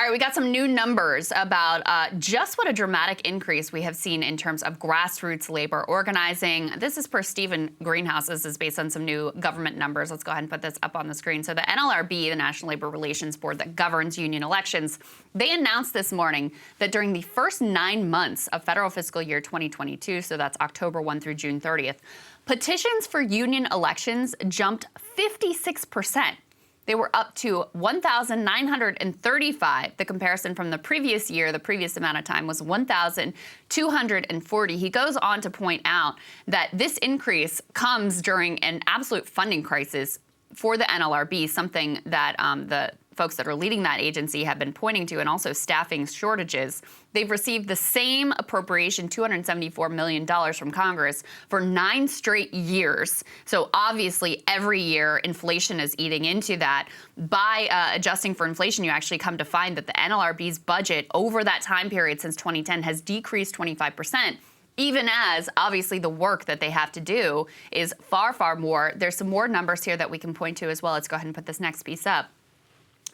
All right, we got some new numbers about just what a dramatic increase we have seen in terms of grassroots labor organizing. This is per Stephen Greenhouse. This is based on some new government numbers. Let's go ahead and put this up on the screen. So the NLRB, the National Labor Relations Board that governs union elections, they announced this morning that during the first 9 months of federal fiscal year 2022, so that's October 1 through June 30th, petitions for union elections jumped 56%. They were up to 1,935. The comparison from the previous year, the previous amount of time, was 1,240. He goes on to point out that this increase comes during an absolute funding crisis for the NLRB, something that the folks that are leading that agency have been pointing to, and also staffing shortages. They've received the same appropriation, $274 million from Congress, for 9 straight years. So obviously, every year, inflation is eating into that. By adjusting for inflation, you actually come to find that the NLRB's budget over that time period since 2010 has decreased 25%. Even as, obviously, the work that they have to do is far, far more. There's some more numbers here that we can point to as well. Let's go ahead and put this next piece up.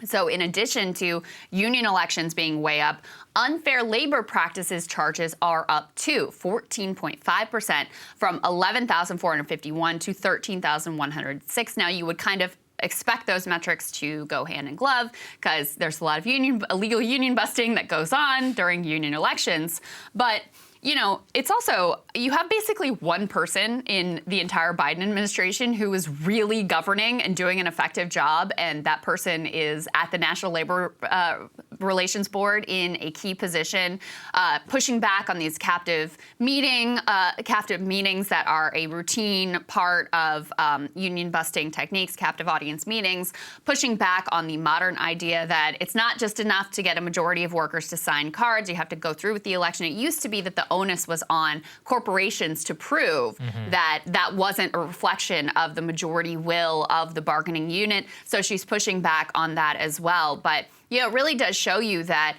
So in addition to union elections being way up, unfair labor practices charges are up too, 14.5%, from 11,451 to 13,106. Now, you would kind of expect those metrics to go hand in glove because there's a lot of illegal union busting that goes on during union elections. But you know, it's also, you have basically one person in the entire Biden administration who is really governing and doing an effective job, and that person is at the National Labor Relations Board in a key position, pushing back on these captive meetings that are a routine part of union busting techniques, captive audience meetings, pushing back on the modern idea that it's not just enough to get a majority of workers to sign cards. You have to go through with the election. It used to be that the onus was on corporations to prove that that wasn't a reflection of the majority will of the bargaining unit. So she's pushing back on that as well. But you know, it really does show you that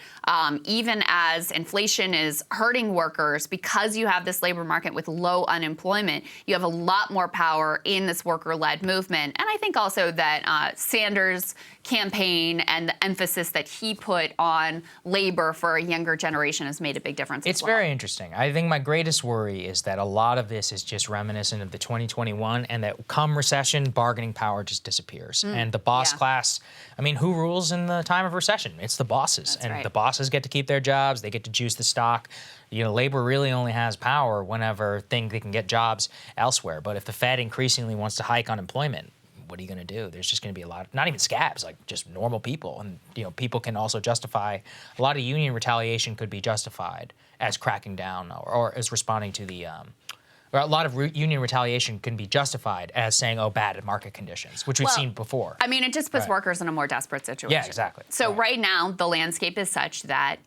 even as inflation is hurting workers, because you have this labor market with low unemployment, you have a lot more power in this worker-led movement. And I think also that Sanders' campaign and the emphasis that he put on labor for a younger generation has made a big difference as well. It's very interesting. I think my greatest worry is that a lot of this is just reminiscent of the 2021, and that come recession, bargaining power just disappears. And the boss class, I mean, who rules in the time of recession? It's the bosses. That's and right. The bosses get to keep their jobs. They get to juice the stock. You know, labor really only has power whenever they can get jobs elsewhere. But if the Fed increasingly wants to hike unemployment, what are you going to do? There's just going to be a lot of, not even scabs, like just normal people. And, you know, people can also justify, a lot of union retaliation could be justified as cracking down or as responding to the, or a lot of union retaliation can be justified as saying, oh, bad market conditions, which we've seen before. I mean, it just puts workers in a more desperate situation. Yeah, exactly. So right now, the landscape is such that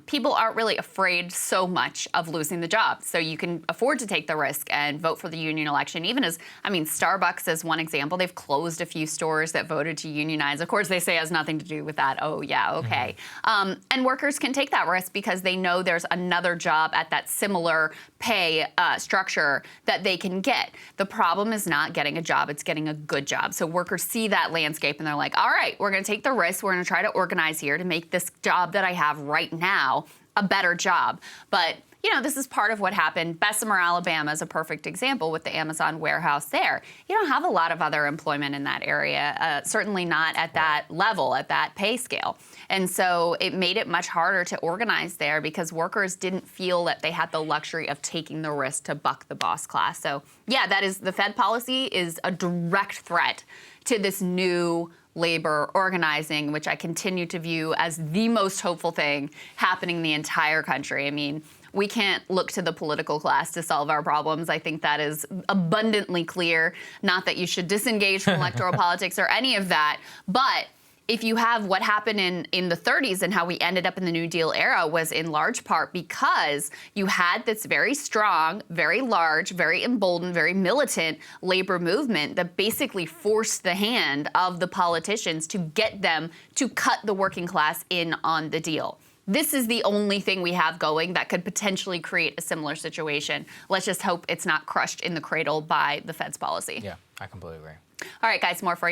people aren't really afraid so much of losing the job. So you can afford to take the risk and vote for the union election. Even as, I mean, Starbucks is one example. They've closed a few stores that voted to unionize. Of course, they say it has nothing to do with that. Oh, yeah, okay. And workers can take that risk because they know there's another job at that similar pay structure that they can get. The problem is not getting a job, it's getting a good job. So workers see that landscape and they're like, all right, we're gonna take the risk, we're gonna try to organize here to make this job that I have right now a better job. But you know, this is part of what happened. Bessemer, Alabama is a perfect example with the Amazon warehouse there. You don't have a lot of other employment in that area, certainly not at that level, at that pay scale. And so it made it much harder to organize there because workers didn't feel that they had the luxury of taking the risk to buck the boss class. So yeah, that is, the Fed policy is a direct threat to this new labor organizing, which I continue to view as the most hopeful thing happening in the entire country. I mean, we can't look to the political class to solve our problems. I think that is abundantly clear. Not that you should disengage from electoral politics or any of that, but if you have what happened in the 30s and how we ended up in the New Deal era was in large part because you had this very strong, very large, very emboldened, very militant labor movement that basically forced the hand of the politicians to get them to cut the working class in on the deal. This is the only thing we have going that could potentially create a similar situation. Let's just hope it's not crushed in the cradle by the Fed's policy. Yeah, I completely agree. All right, guys, more for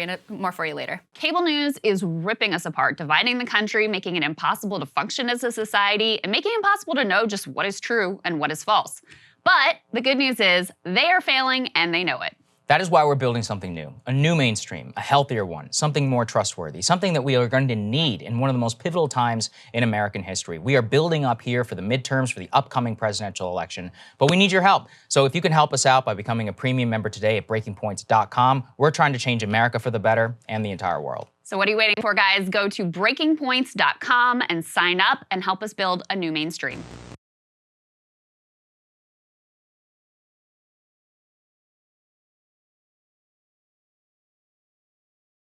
you later. Cable news is ripping us apart, dividing the country, making it impossible to function as a society, and making it impossible to know just what is true and what is false. But the good news is they are failing and they know it. That is why we're building something new, a new mainstream, a healthier one, something more trustworthy, something that we are going to need in one of the most pivotal times in American history. We are building up here for the midterms, for the upcoming presidential election, but we need your help. So if you can help us out by becoming a premium member today at breakingpoints.com, we're trying to change America for the better and the entire world. So what are you waiting for, guys? Go to breakingpoints.com and sign up and help us build a new mainstream.